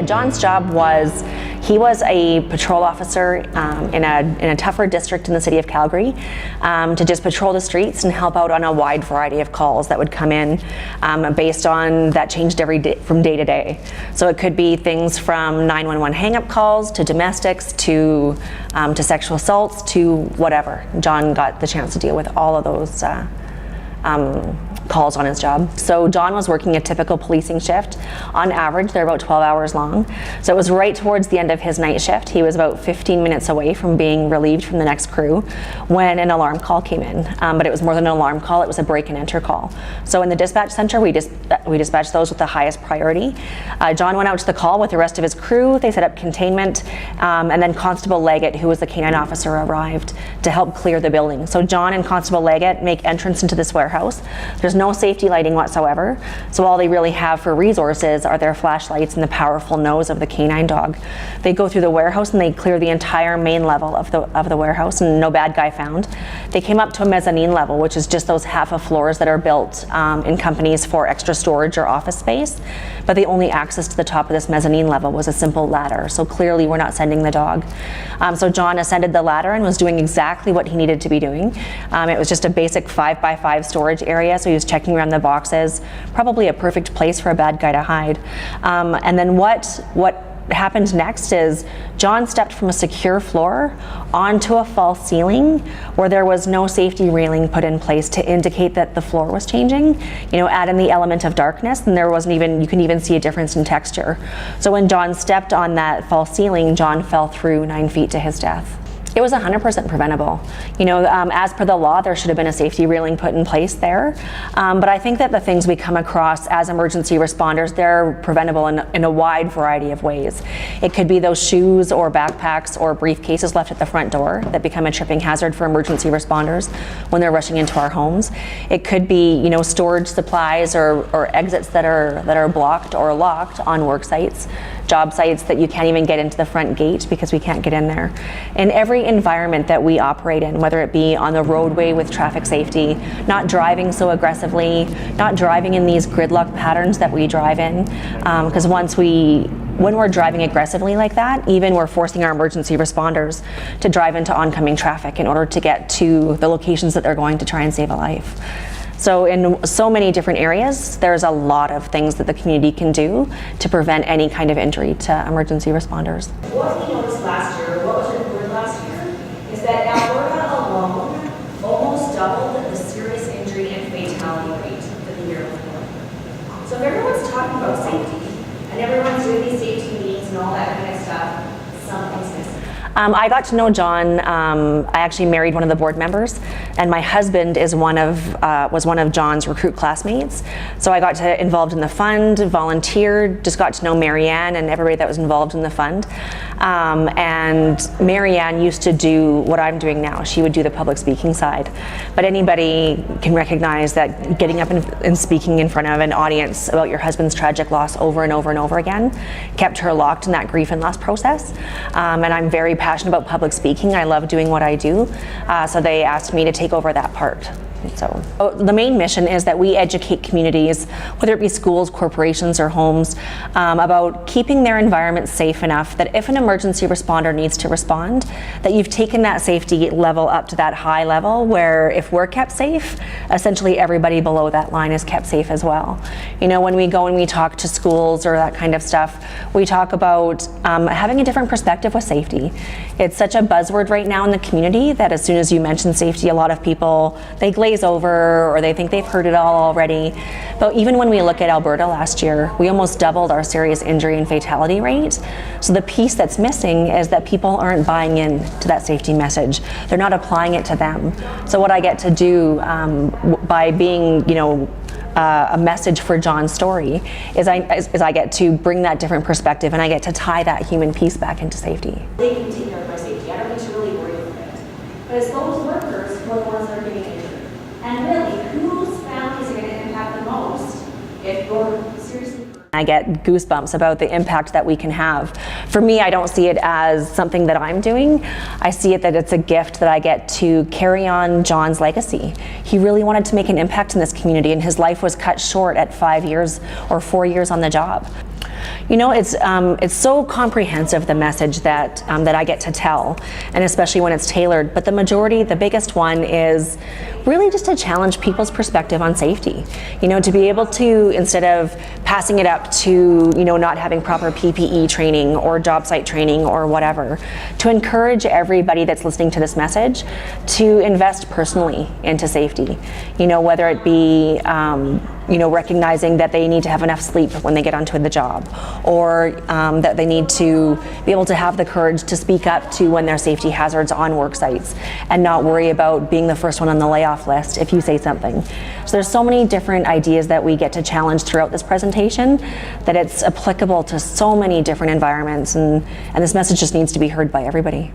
John's job was, he was a patrol officer in a tougher district in the city of Calgary, to just patrol the streets and help out on a wide variety of calls that would come in based on, that changed every day, from day to day. So it could be things from 911 hang-up calls to domestics to sexual assaults to whatever. John got the chance to deal with all of those calls on his job. So John was working a typical policing shift. On average, they're about 12 hours long. So it was right towards the end of his night shift. He was about 15 minutes away from being relieved from the next crew when an alarm call came in. But it was more than an alarm call, it was a break and enter call. So in the dispatch center, we dispatched those with the highest priority. John went out to the call with the rest of his crew. They set up containment, and then Constable Leggett, who was the canine officer, arrived to help clear the building. So John and Constable Leggett make entrance into this warehouse. There's no safety lighting whatsoever, so all they really have for resources are their flashlights and the powerful nose of the canine dog. They go through the warehouse and they clear the entire main level of the warehouse, and no bad guy found. They came up to a mezzanine level, which is just those half of floors that are built in companies for extra storage or office space, but the only access to the top of this mezzanine level was a simple ladder, so clearly we're not sending the dog. So John ascended the ladder and was doing exactly what he needed to be doing. It was just a basic 5x5 storage area, so he was checking around the boxes, probably a perfect place for a bad guy to hide. And then what happened next is John stepped from a secure floor onto a false ceiling where there was no safety railing put in place to indicate that the floor was changing. You know, add in the element of darkness and there wasn't even, you can even see a difference in texture. So when John stepped on that false ceiling, John fell through 9 feet to his death. It was 100% preventable. You know, as per the law, there should have been a safety railing put in place there. But I think that the things we come across as emergency responders, they're preventable in a wide variety of ways. It could be those shoes or backpacks or briefcases left at the front door that become a tripping hazard for emergency responders when they're rushing into our homes. It could be, you know, storage supplies or exits that are blocked or locked on work sites, job sites that you can't even get into the front gate because we can't get in there. In every environment that we operate in, whether it be on the roadway with traffic safety, not driving so aggressively, not driving in these gridlock patterns that we drive in, because when we're driving aggressively like that, even we're forcing our emergency responders to drive into oncoming traffic in order to get to the locations that they're going to try and save a life. So in so many different areas, there's a lot of things that the community can do to prevent any kind of injury to emergency responders. What we noticed last year, what was reported last year, is that Alberta alone almost doubled the serious injury and fatality rate for the year before. So if everyone's talking about safety, and everyone's doing these safety meetings and all that kind of stuff, something's missing. I got to know John. I actually married one of the board members, and my husband is was one of John's recruit classmates. So I got involved in the fund, volunteered, just got to know Marianne and everybody that was involved in the fund. And Marianne used to do what I'm doing now. She would do the public speaking side. But anybody can recognize that getting up and speaking in front of an audience about your husband's tragic loss over and over and over again kept her locked in that grief and loss process. And I'm very passionate about public speaking. I love doing what I do. So they asked me to take over that part. So the main mission is that we educate communities, whether it be schools, corporations, or homes, about keeping their environment safe enough that if an emergency responder needs to respond, that you've taken that safety level up to that high level where if we're kept safe, essentially everybody below that line is kept safe as well. You know, when we go and we talk to schools or that kind of stuff, we talk about having a different perspective with safety. It's such a buzzword right now in the community that as soon as you mention safety, a lot of people, they glaze over or they think they've heard it all already. But even when we look at Alberta last year, we almost doubled our serious injury and fatality rate. So the piece that's missing is that people aren't buying in to that safety message. They're not applying it to them. So what I get to do by being, you know, a message for John's story is I get to bring that different perspective and I get to tie that human piece back into safety. They can take care of my safety. I don't need to really worry about it. But it's those workers who are the ones that are getting injured. And really, whose families are going to impact the most if you're seriously... I get goosebumps about the impact that we can have. For me, I don't see it as something that I'm doing. I see it that it's a gift that I get to carry on John's legacy. He really wanted to make an impact in this community and his life was cut short at 5 years or 4 years on the job. You know, it's so comprehensive, the message that that I get to tell, and especially when it's tailored. But the majority, the biggest one, is really just to challenge people's perspective on safety. You know, to be able to, instead of passing it up to, you know, not having proper PPE training or job site training or whatever, to encourage everybody that's listening to this message to invest personally into safety. You know, whether it be you know, recognizing that they need to have enough sleep when they get onto the job, or that they need to be able to have the courage to speak up to when there's safety hazards on work sites and not worry about being the first one on the layoff list if you say something. So there's so many different ideas that we get to challenge throughout this presentation that it's applicable to so many different environments, and this message just needs to be heard by everybody.